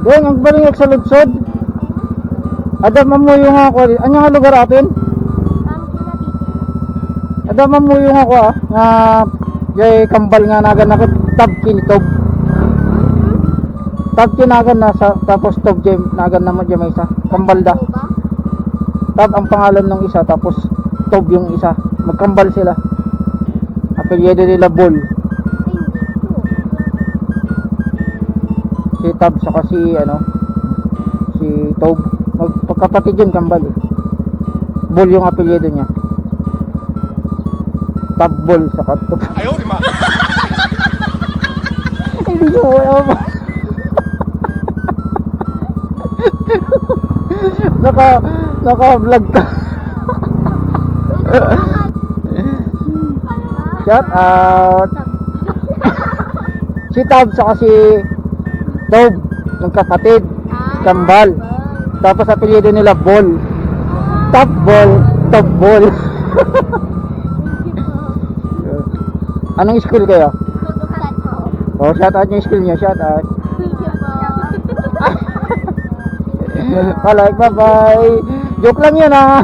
Yung ang balingag sa lutsod. Ada mamuyo nga ako. Ano nga lugar atin? Ada mamuyo nga ako nga jay kambal nga nagan ako tab kinitob. Tab kinagan na sa tapos tob jay nagan naman jay may isa. Kambal da. Tab ang pangalan ng isa tapos tob yung isa. Magkambal sila. Apelyido nila Bol. Si Tab saka si si Tob. Magkapatid yun kambal eh. Bol yung apelyido niya. Tab Bol saka Tob. Ayaw di ma. Hindi ko alam. Naka-vlog ka. Shout out. Si Tab saka si Tob, yung kapatid, kambal. Tapos apelyido nila Bol. Top Bol, Top Bol. Anong school kayo? Oh, shout out yung school niyo, shout out. Bye bye. Joke lang 'yan ah.